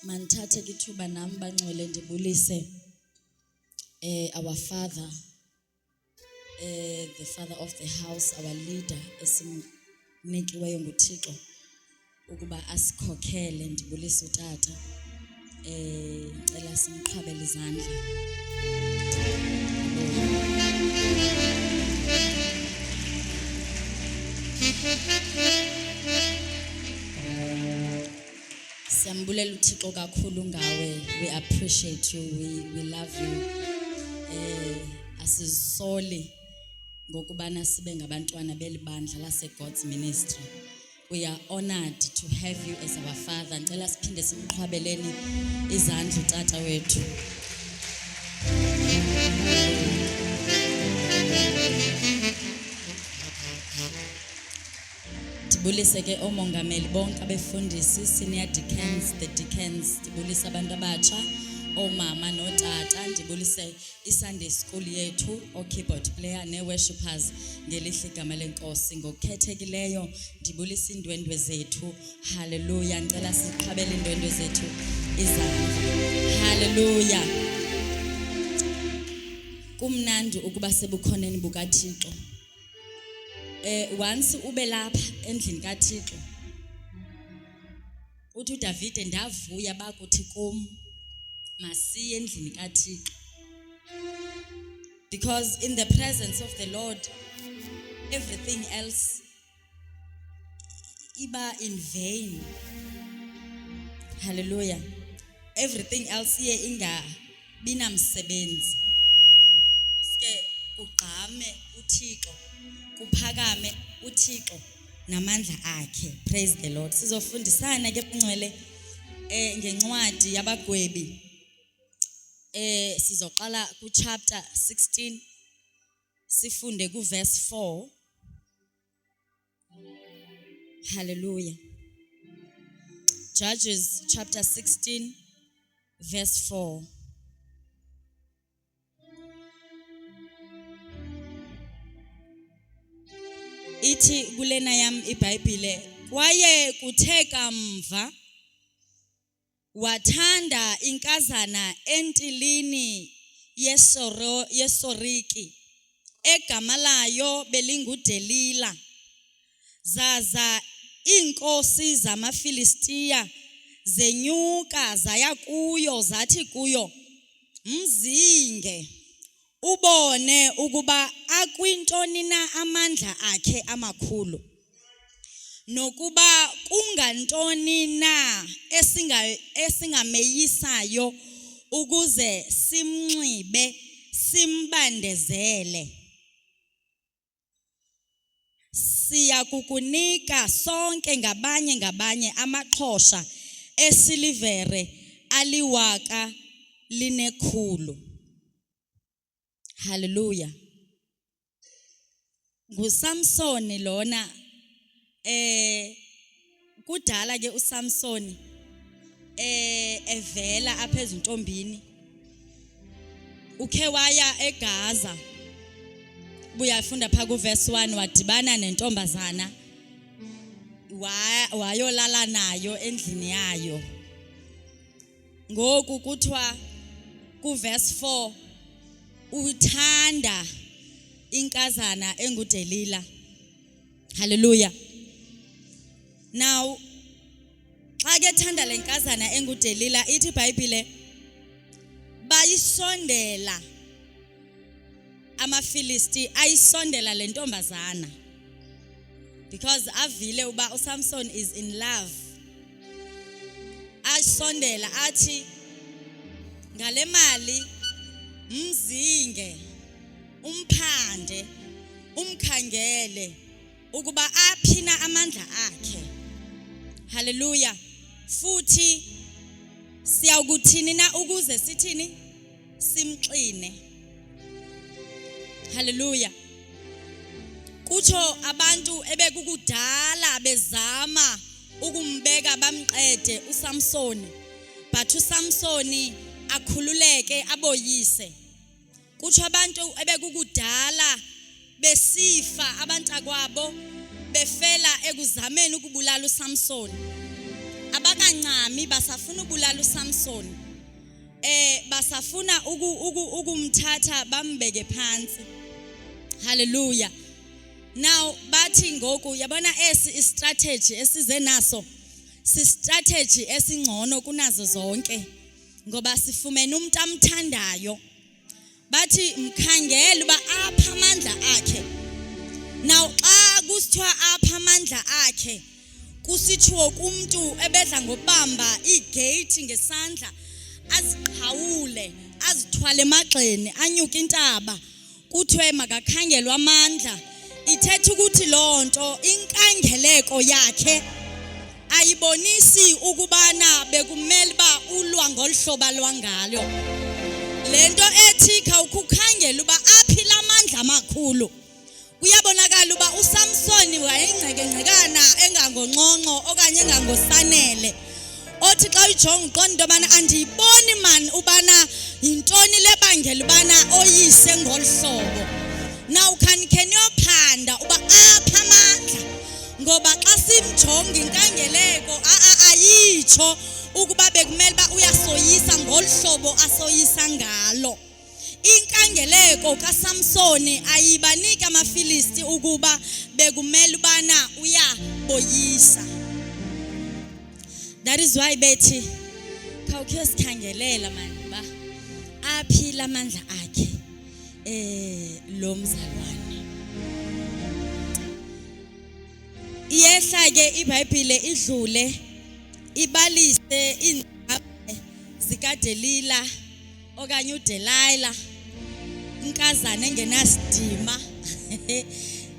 Mandithathe ke ithuba nami bangcwele ndibulise our father, the father of the house, our leader esimnikiweyo nguThixo ukuba asikhokhele. Ndibulise utata, ngicela simqhabele izandla. Siyambulela uThixo kakhulu ngawe. We appreciate you, we love you. Asizisoli ngokubana sibe ngabantwana belibandla lase God's Ministry. We are honored to have you as our father. Ngicela siphinde simqhwabeleni izandla utata wethu. Ndibulise ke omongameli bonke abefundisi, senior deacons, the deacons, ndibulise abantu abatsha, omama notata, ndibulise iSunday school yethu, o-keyboard player ne-worshippers ngelihle igama lenkosi. Ngokukhethekileyo ndibulise indwendwe zethu. Hallelujah. Ngicela siqhabele indwendwe zethu izandla. Hallelujah. Kumnandi ukuba sebukhoneni bukaThixo. Once ube lapha endlini kaThixo, uthi uDavide, ndavuya bakuthi kum masiye endlini kaThixo, because in the presence of the Lord everything else iba in vain. Hallelujah. Everything else iye ingabi namsebenzi. Sike ugqame uThixo, kuphakame uThixo namandla akhe. Praise the Lord. Sizofundisana ke bangcwele ngencwadi yabagwebi. Sizoqala ku chapter 16 sifunde ku verse 4. Hallelujah. Judges chapter 16 verse 4. Ithi kulena yam iBhayibhile, kwaye kuthe kamva wathanda inkazana entilini yeSoriki egama layo belinguDelila. Zaza iinkosi zamaFilistiya zenyuka zaya kuyo, zathi kuyo, mzinge ubone ukuba akwintoni na amandla akhe amakhulu, nokuba kungantoni na esingameyisayo ukuze simnxibe simbandezele. Siya kukunika sonke ngabanye amaxhosha esilivere 100. Hallelujah. NguSamsoni lona. Kudala ke uSamsoni evela apha ezintombini, ukhe waya eGaza. Buyafunda pha ku verse 1, wadibana nentombazana wayolala nayo endlini yayo. Ngoku kuthiwa ku verse 4, uthanda inkazana enguDelila. Hallelujah. Now, xa ke thanda le nkazana enguDelila, ithi iBhayibhile bayisondela amaFilisti, ayisondela le ntombazana, because avile uba uSamson is in love. Ayisondela athi, ngale mali mzinge, umphande, umkhangele ukuba aphina amandla akhe. Hallelujah. Futhi siyawukuthini na ukuze sithini simxine. Hallelujah. Kutsho abantu ebekukudala bezama ukumbeka bamqede uSamsoni, but uSamsoni akhululeke aboyise. Kutsho abantu ebekukudala besifa abantakwabo befela ekuzameni ukubulala uSamsoni, abakancami basafuna ubulala uSamson. Basafuna ukumthatha bambeke phansi. Hallelujah. Now bathi ngoku yabona strategy esize naso strategy esingcono kunazo zonke ngoba sifumene umuntu amthandayo. Bathi mkhangele uba apha amandla akhe. Now xa kusithiwa apha amandla akhe kusitshiwo kumuntu ebedla ngobamba igate ngesandla aziqhawule azithwale emagxeni anyuka intaba kuthiwe makakhangelwe amandla. Ithetha ukuthi lonto inkangeleko yakhe ayibonisi ukubana bekumele ba ulwa ngolhlobo lwangalo. Lento ethi khawukukhangela uba aphila amandla amakhulu. Kuyabonakala uba uSamson wayengcekengcekana engangonqonqo okanye engangosanele. Othi xa ujonga uqonda into yobana andiyiboni man ubana yintoni lebangela ubana oyise ngolhlobo. Now can yophanda uba apha amandla ngoba xa simjonga inkangeleko ayitsho ukuba bekumele ba uyasoyisa ngolhlobo asoyisa ngalo. Inkangeleko kaSamson ayibaniki amaFilisti ukuba bekumele ubana uyaboyisa. That is why bethi khawukhe sikhangelela manje ba aphila amandla akhe lo mzalwane. Iyehla ke iBhayibhile idlule ibalise indaba zikaDelila okanye uDelilah inkazana engenasidima.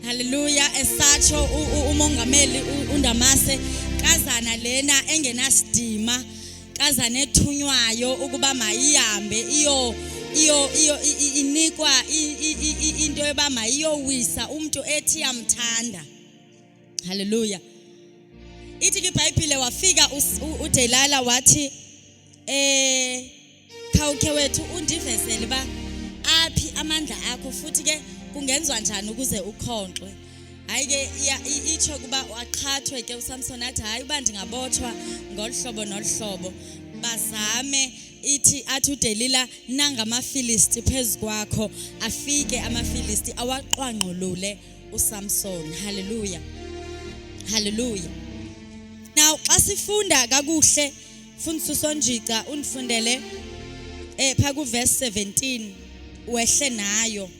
Hallelujah. Esatsho umongameli uNdamase kazana lena engenasidima kazana ethunywayo ukuba mayihambe inikwa into eba mayiyowisa umuntu ethi yamthanda. Hallelujah. Ithi iBhayibhile wafika uDelilah wathi khawukhe wethu undivesele ba aphi amandla akho futhi ke kungenziwa njani ukuze ukhonqwe. Hayi ke itsho kuba waqhathwe ke uSamson athi hayi uba ndingabothwa ngolhlobo nolhlobo bazame athi uDelila nanga amaFilisti phezukwakho afike amaFilisti awaqwangqulule uSamson. Hallelujah. Hallelujah. Now xa sifunda kakuhle mfundisi uSonjika undifundele pha ku verse 17 wehle nayo.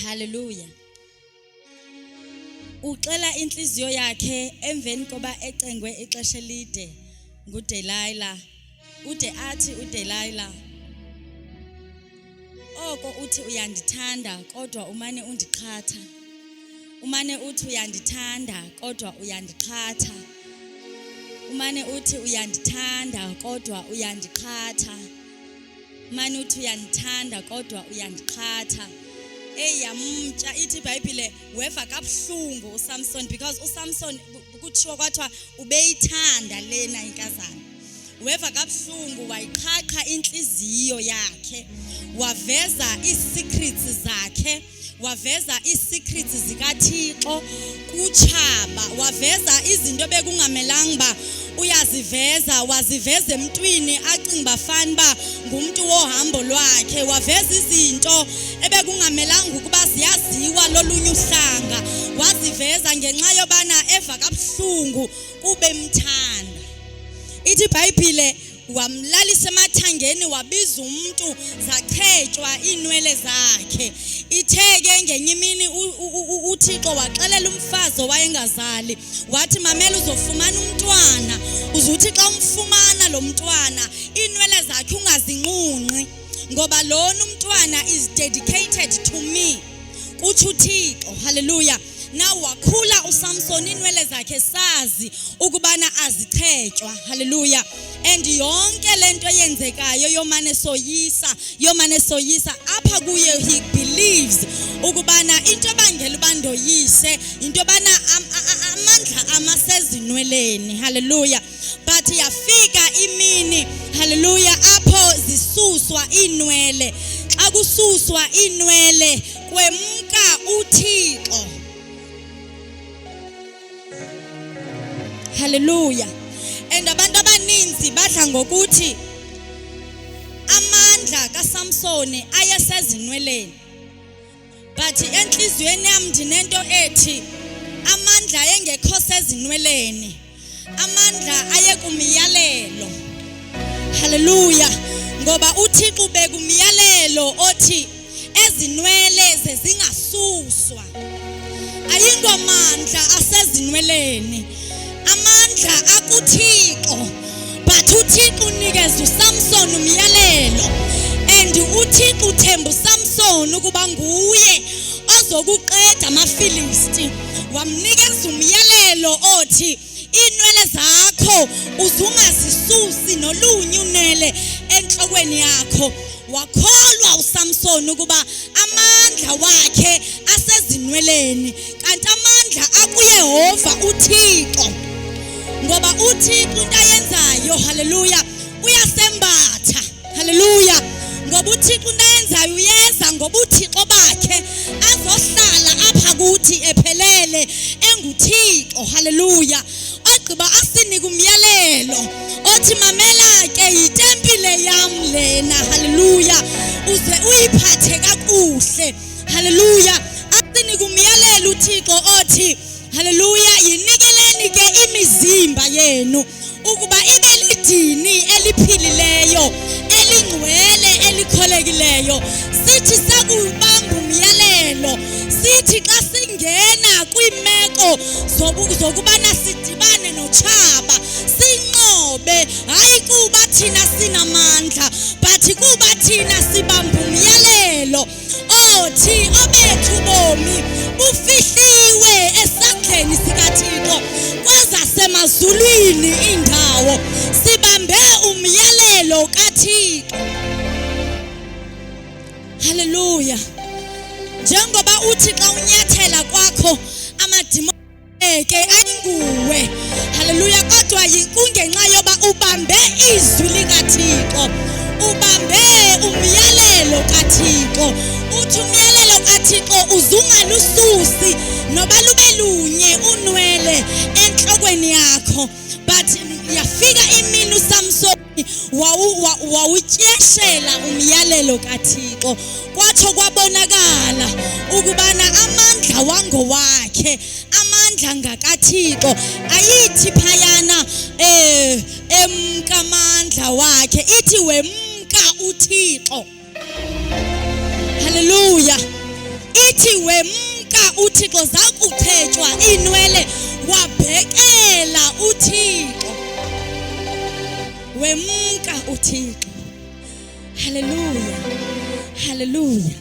Hallelujah. Uxela inhliziyo yakhe emveni koba ecengwe ixesha elide nguDelilah. Ude athi uDelilah, oko uthi uyandithanda kodwa umane undiqhatha. Umane uthi uyandithanda kodwa uyandiqhatha. umane uthi uyandithanda kodwa uyandiqhatha. Umane uthi uyandithanda kodwa uyandiqhatha. Yamtya ithi iBhayibhile weva kabuhlungu uSamson, because uSamson kutshiwo kwathiwa ubeyithanda lena inkazana. Weva kabuhlungu, wayiqhaqha inhliziyo yakhe, waveza ii-secrets zakhe, waveza ii-secrets zikaThixo kutshaba, waveza izinto bekungamelanga ba uyaziveza, waziveza emntwini acinga bafanele ngumuntu wohambo lwakhe, waveza izinto ebekungamelanga ukuba ziyaziwa lolunye uhlanga, waziveza ngenxa yobana eva kabuhlungu kube mthanda. Ithi iBhayibhile wamlalisa emathangeni, wabiza umuntu, zachetywa iinwele zakhe. Ithe ke ngenye imini uThixo waxelela umfazi owayengazali, wathi mamela uzofumana umntwana, uzuthi xa umfumana lo mntwana iinwele zakhe ungazinqunqi, ngoba lona umntwana is dedicated to me, kutsho uThixo. Hallelujah. Now wakhula uSamson, inwele zakhe sazi ukubana azichetywa. Hallelujah. And yonke lento yenzekayo yomane soyisa apha kuye, he believes ukubana into ebangela ubandoyise into yobana amandla amasezinweleni. Hallelujah. But yafika imini, hallelujah, apho zisuswa inwele. Xa kususwa inwele kwemka uThixo. Hallelujah. And abantu abaninzi badla ngokuthi amandla kaSamsoni ayesezinweleni, but enhliziyweni yami ndinento ethi amandla engekho sezinweleni, amandla aye kumiyalelo. Hallelujah. Ngoba uThixo bekumiyalelo othi ezinwele zingasuswa. Ayingomandla asezinweleni, amandla akuThixo. But uThixo unikeza uSamson umyalelo, and uThixo uthemba uSamson ukuba nguye ozokuqeda amaFilisti. Wamnikeza umyalelo othi inwele zakho uzungazisusi nolunye unwele enhlokweni yakho. Wakholwa uSamson ukuba amandla wakhe asezinweleni, kanti amandla akuYehova uThixo. Ngoba uThixo into ayenzayo, hallelujah, uyasembatha. Hallelujah. Ngoba uThixo into ayenzayo uyeza ngoba uThixo bakhe azohlala apha kuthi ephelele enguThixo. Hallelujah. Ogqiba asinike umyalelo othi mamela ke yitempile yam lena. Hallelujah. Uze uyiphathe kakuhle. Hallelujah. Asinike umyalelo uThixo othi, hallelujah, yinikeleni ke imizimba yenu ukuba ibe lidini eliphilileyo, elingcwele, elikholekileyo. Sithi sakubamba umyalelo, sithi xa singena kwimeko zokubana sidibane notshaba sinqobe, hayi kuba thina sinamandla, but kuba thina sibamba umyalelo othi obethu bomi bufihliwe esandleni sikaThixo kwezasemazulwini indawo. Sibambe umyalelo kaThixo. Hallelujah. Njengoba uthi xa unyathela kwakho amadimoni ayinguwe. Hallelujah. Kodwa kungenxa yoba ubambe izwi likaThixo, ubambe umyalelo kaThixo. Uthi umyalelo kaThixo uzungalususi noba lube lunye unwele enhlokweni yakho. But yafika imini uSamsoni wawutyeshela umyalelo kaThixo, kwatsho kwabonakala ukubana amandla wangowakhe, amandla ngakaThixo. Ayithi phayana emka amandla wakhe, ithi wemka uThixo. Hallelujah. Ithi wemka uThixo, zakuchetywa inwele wabhekela uThixo. Wemka uThixo. Hallelujah. Hallelujah.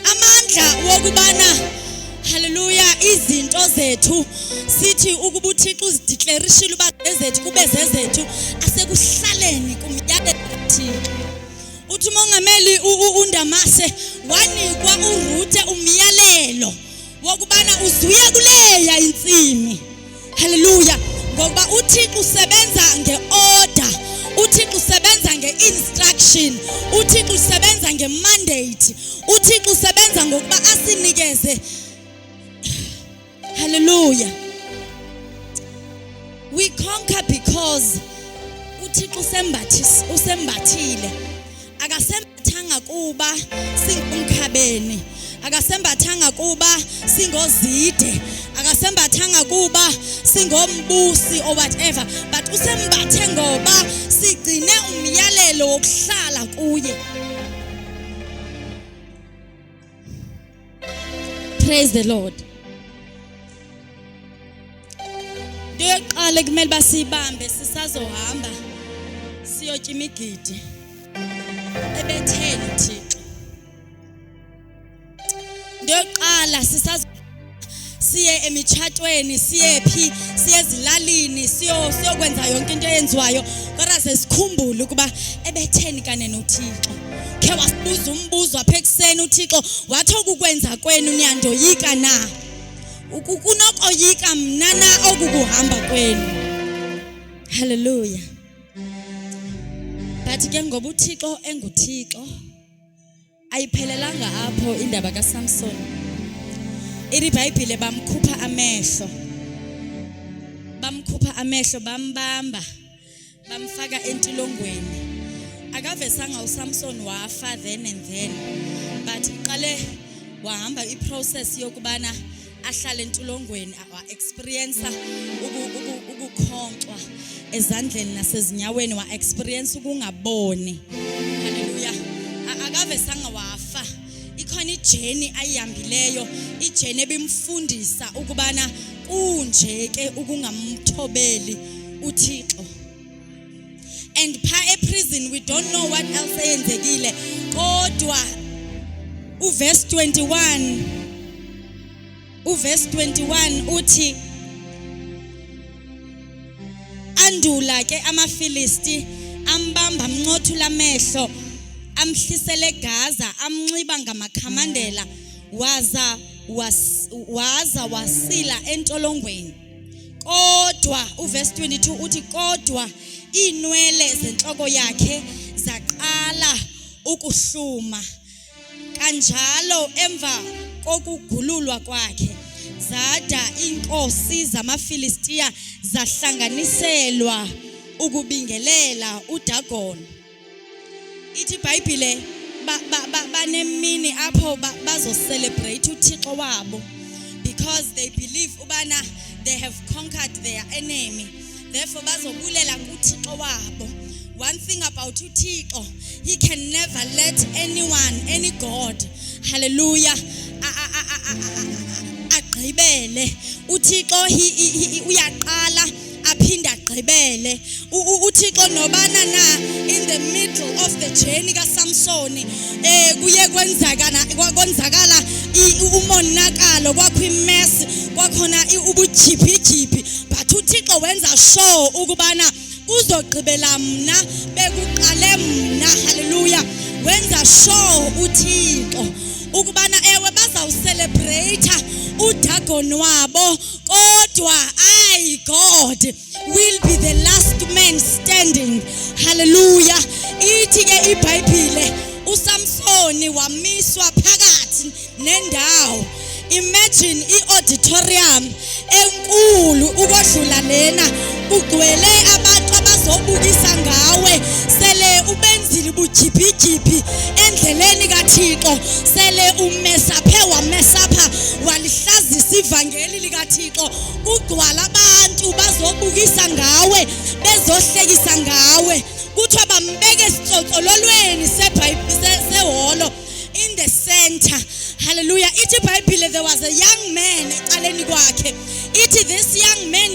Amandla wokubana, Hallelujah. Izinto zethu sithi ukuba uThixo uzideclarishile uba ezethu kube zezethu asekuhlaleni kumyalelo kaThixo. Uthi umongameli uNdamase wanikwa uRuthe umyalelo wokubana uzuye kuleya insimi. Hallelujah. Ngoba uThixo usebenza ngeorder, uThixo usebenza ngeinstruction, uThixo usebenza ngemandate, uThixo usebenza ngokuba asinikeze. Hallelujah. We conquer because uThixo usembathile. Akasembathanga kuba singumkhabeni, akasembathanga kuba singozide, akasembathanga kuba singombusi or whatever, but usembathe ngoba sigcine umyalelo wokuhlala kuye. Praise the Lord. Ndoqala kumele basibambe sisazohamba siyotya imigidi ebetheni Thixo. Ndoqala siye emitshatweni, siyephi, siye ezilalini, siyokwenza yonke into eyenziwayo, kodwa sesikhumbule ukuba ebetheni kane noThixo. Ke wasibuza umbuzo apha ekuseni uThixo wathi okukwenza kwenu niyandoyika na? Kunokoyika mna na okukuhamba kwenu. Hallelujah. But ke ngoba uThixo enguThixo ayiphelelanga apho indaba kaSamson. IBhayibhile bamkhupha amehlo, bambamba, bamfaka entilongweni. Akavesanga uSamson wafa then and then, but iqale wahamba iprocess yokubana ahlale entulongweni, wa-experience ukukhonkxwa ezandleni nasezinyaweni, wa-experience ukungaboni. Hallelujah. Akavesanga wafa. Ikhona ijeni ayihambileyo, ijeni ebimfundisa ukubana kunje ke ukungamthobeli uThixo. And pha eprison we don't know what else eyenzekile, kodwa uverse 21 uthi andula ke amaFilisti ambamba amncothula amehlo, amhlisele eGaza, amnxiba ngamakhamandela, waza wasila entolongweni. Kodwa uverse 22 uthi kodwa inwele zenhloko yakhe zaqala ukuhluma. Kanjalo emva kokugululwa kwakhe zada inkosi zamaFilistiya zahlanganiselwa ukubingelela uDagon. Ithi iBhayibhile banemini apho bazo celebrate uThixo wabo, because they believe ubana they have conquered their enemy, therefore bazobulela kuThixo wabo. One thing about uThixo, he can never let anyone, any God, hallelujah, agqibele. uThixo uyaqala aphinda agqibele. uThixo nobana na in the middle of the journey kaSamson kuye kwenzakala umonakalo, kwakho imess, kwakhona ubujiphi, but uThixo wenza sure ukubana uzogqibela mna bekuqale mna. Hallelujah. Wenza sure uThixo ukubana ewe bazawucelebrate uDagon wabo, kodwa God will be the last man standing. Hallelujah. Ithi ke iBhayibhile uSamson wamiswa phakathi nendawo. Imagine iauditorium enkulu ukodlula lena, kugcwele abantu abazobukisa ngawe, sele ubenzile bujiphi endleleni kaThixo, sele umesaphe wamesapha walihlazisa ivangeli likaThixo, kugcwala abantu bazobukisa ngawe, bezohlekisa ngawe, kuthiwa bambeke esitsotsololweni seholo in the center. Hallelujah. Ithi iBhayibhile there was a young man ecaleni kwakhe. Ithi this young man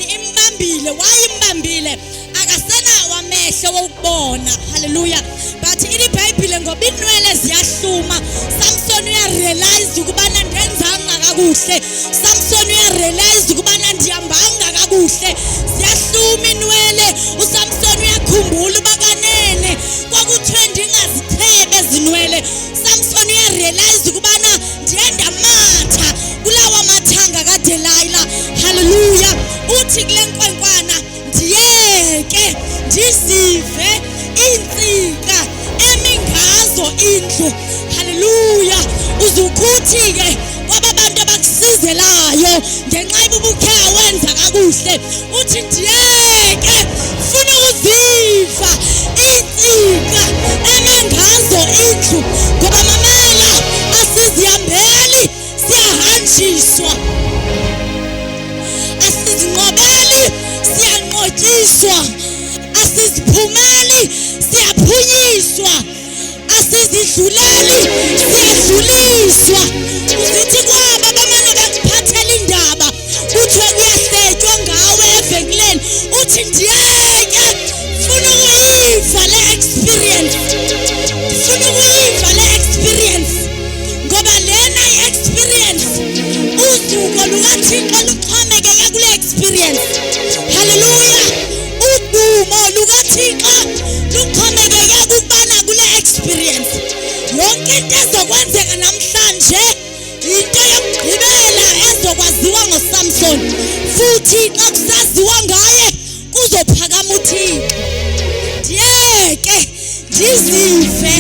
wayimbambile akasenawo amehlo wokubona. Hallelujah. But ithi iBhayibhile ngoba inwele ziyahluma, Samson uyarealize ukubana ndenzanga kakuhle. Samson uyarealize ukubana ndihambanga kakuhle, ziyahluma inwele. uSamson uyakhumbula uba kanene kwakuthiwe ndingazichebe ezinwele. Samson uyarealize ukubana ndiye ndamatha kulawa mathanga kaDelilah. Hallelujah. Uthi kule nkwenkwana ndiyeke ndizive insika emi ngazo indlu. Hallelujah. Uzukuthi-ke kwaba bantu abakusizelayo ngenxa yobukhe awenza kakuhle, uthi ndiyeke funa ukuziva insika emi ngazo indlu. Ngoba mamela, asizihambeli, siyahanjiswa. Asizinqobeli, siyanqotyiswa. Asiziphumeli, siyaphunyiswa. Asizidluleli, siyadluliswa. Uzithi kwaba bamane bekuphathela indaba kuthiwe kuyahletywa ngawe evenkileni, uthi ndiyeke funa ukuyiva le experience. Funa ukuyiva le experience. Ngoba lena i-experience udumo lukaThixo luxhomekeke kule experience. Hallelujah. Udumo lukaThixo luxhomekeke kubana kule experience. Yonke into ezokwenzeka namhlanje into yokugqibela ezokwaziwa ngoSamson, futhi xa kusaziwa ngaye kuzophakama uThixo. Ndiyeke ndizive.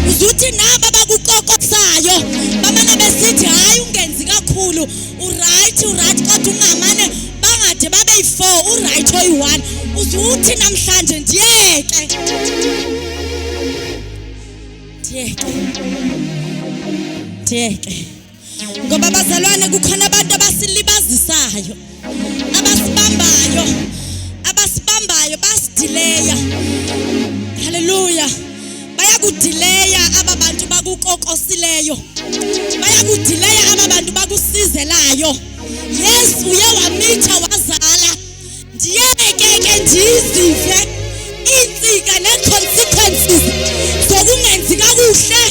Uzuthi naba bakuqoqosayo bamane besithi hayi ungenzi kakhulu, uright kodwa ungamane bangade babe yi-4, uright oyi-1. Uzuthi namhlanje ndiyeke. Ngoba bazalwane, kukhona abantu abasilibazisayo, abasibambayo basidileya. Hallelujah. Bayakudileya aba bantu bakukokosileyo, bayakudileya aba bantu bakusizelayo. Yes, uye wamitha wazala. Ndiyeke ke ndizive insika ne-consequences zokungenzi kakuhle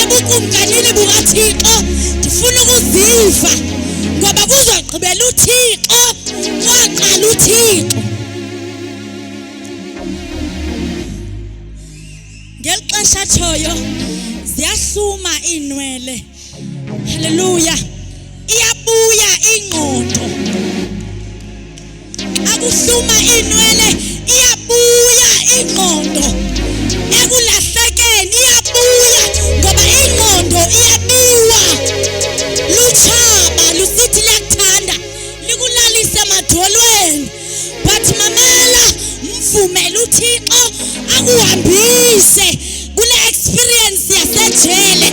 ebukumkanini bukaThixo. Ndifuna ukuziva ngoba kuzogqibela uThixo, waqala uThixo. Ngeli xesha tshoyo ziyahluma iinwele. Hallelujah. Iyabuya ingqondo. Akuhluma iinwele, iyabuya ingqondo. Ekulahlekeni iyabuya ngoba ingqondo iyabiwa. Lutshaba lusithi liyakuthanda likulalise emadolweni, but mamela, mvumele uThixo akuhambise kule experience yasejele,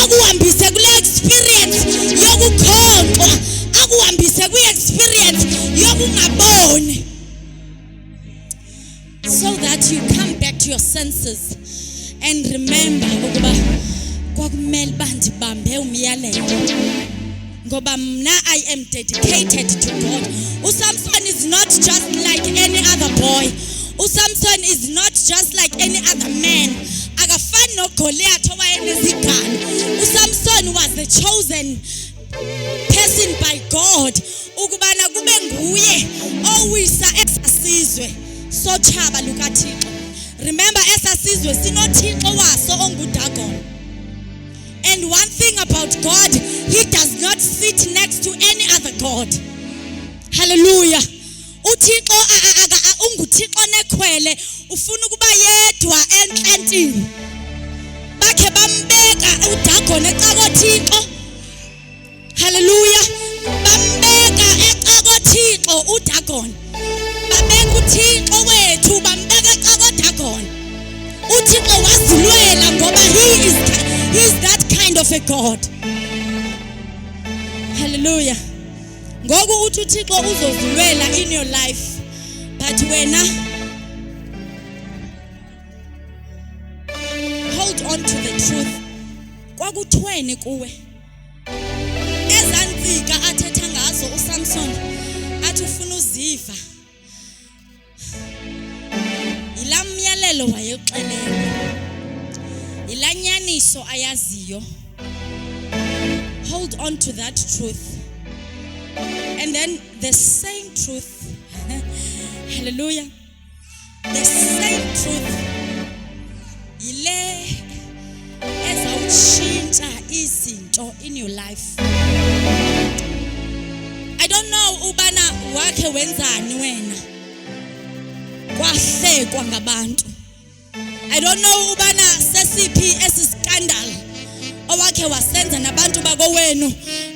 akuhambise kule experience yokukhonkqwa, akuhambise kwi-experience yokungaboni, so that you come back to your senses and remember ukuba kwakumele uba ndibambe umyalelo ngoba mna I am dedicated to God. uSamson is not just like any other boy. uSamson is not just like any other man. Akafani noGoliath owayenezigalo. uSamson was the chosen person by God ukubana kube nguye owisa esasizwe sochaba lukaThixo. Remember, esasizwe sinoThixo waso onguDagon. And one thing about God, he does not sit next to any other God. Hallelujah. uThixo unguThixo nekhwele, ufuna ukuba yedwa enhlantini. Bakhe bambeka uDagon ecakoThixo. Hallelujah. Bambeka ecakoThixo uDagon. Babeka uThixo wethu bambeka ecakoDagon. uThixo wazilwela ngoba he is that kind of a God. Hallelujah. Ngoku uthi uThixo uzozilwela in your life, but wena hold on to the truth. Kwakuthweni kuwe ezantsika athetha ngazo uSamson, athi ufuna uziva, yila myalelo wayexelelwe, yila nyaniso ayaziyo. hold on to that truth. And then the same truth, hallelujah, the same truth, yile ezawutshintsha izinto in your life. I don't know ubana wakhe wenzani wena kwahlekwa ngabantu. I don't know ubana sesiphi esiscandal owakhe wasenza nabantu bakowenu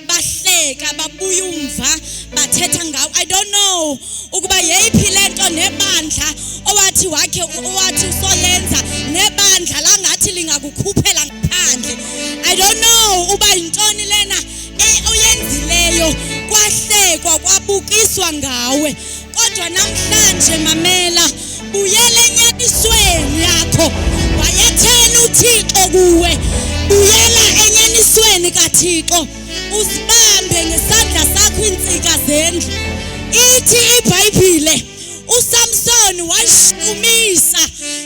bahleka babuya umva bathetha ngawo. I don't know ukuba yeyiphi lento nebandla owathi usoyenza nebandla langathi lingakukhuphela ngaphandle. I don't know uba intoni lena oyenzileyo kwahlekwa kwabukiswa ngawe. Kodwa namhlanje mamela, buyela enyanisweni yakho. Wayetheni uThixo kuwe? Buyela enyanisweni kaThixo. Uzibambe ngesandla sakho insika zendlu. Ithi iBhayibhile uSamson washukumisa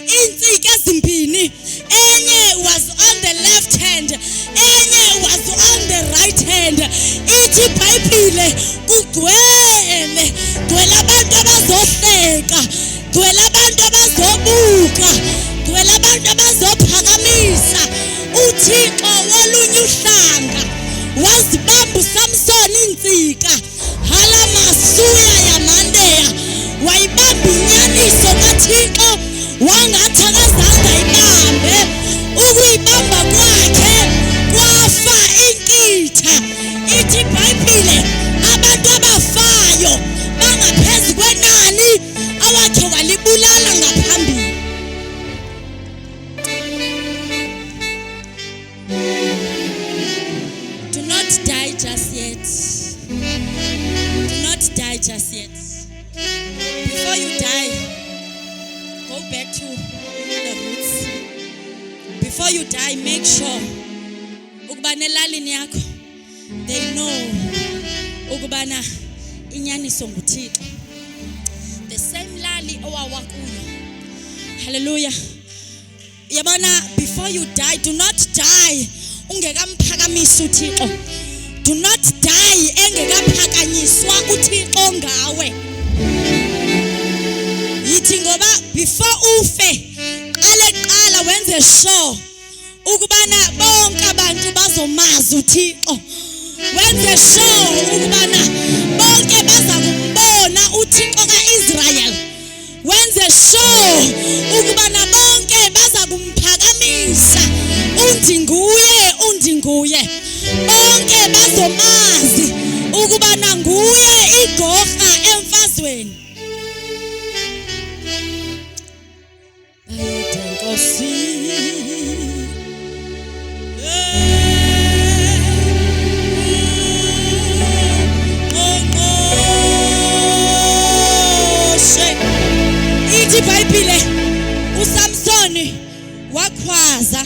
insika ezimbini. Enye was on the left hand, enye was on the right hand. Ithi iBhayibhile kugcwele abantu abazohleka, gcwele abantu abazobuka, gcwele abantu abazophakamisa uThixo wolunye uhlanga. Wazibamba uSamson insika, hala masuya yamandeya. Wayibamba inyaniso kaThixo wangathakazanga ibambe. Ukuyibamba kwakhe kwafa inkitha. Ithi iBhayibhile abantu abafayo bangaphezulu kwenani awakhe walibulala ngaphambili. Do not die just yet. Do not die just yet. Before you die, go back to the roots. Before you die, make sure ukubana elalini yakho they know ukubana inyaniso nguThixo. The same lali owawakuyo. Hallelujah. Yabona, before you die, do not die ungekamphakamise uThixo. Do not die engekaphakanyiswa uThixo ngawe. Yithi ngoba before ufe qala wenze sure ukubana bonke abantu bazomazi uThixo. Wenze sure ukubana bonke baza kumbona uThixo kaIsrael. Wenze sure ukubana bonke baza kumphakamisa. Undinguye. Bonke bazomazi ukubana nguye igorha emfazweni. Ithi iBhayibhile uSamson wakhwaza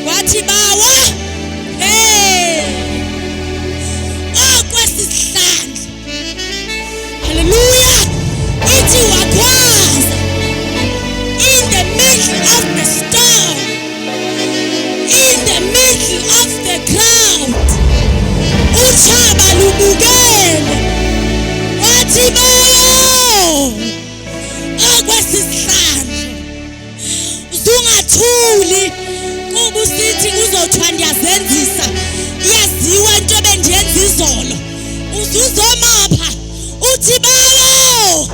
wathi bawa okwesihlandla. Hallelujah. Ithi wakhwaza in the middle of the storm, in the middle of the crowd. Utshaba lubukele wathi bawa okwesihlandla. Uzungathuli kuba usithi kuzothwa ndiyazenzisa. Iyaziwa into bendiyenza izolo. Uzuzomapha uthi bawo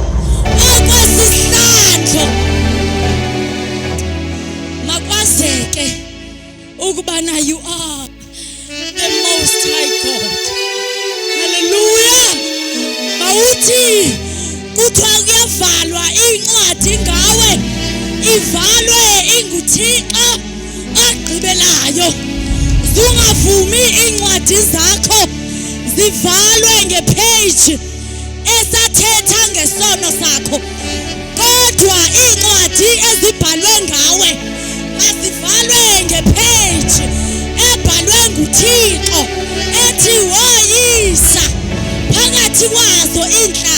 okwesihlandlo. Makwazeke ukubana you are the most high God. Hallelujah. Mawuthi kuthiwa kuyavalwa incwadi ngawe, ivalwe inguThixo ogqibelayo. Zungavumi incwadi zakho zivalwe ngepage esathetha ngesono sakho. Kodwa incwadi ezibhalwe ngawe azivalwe ngepage ebhalwe nguThixo ethi woyisa phakathi kwazo inhla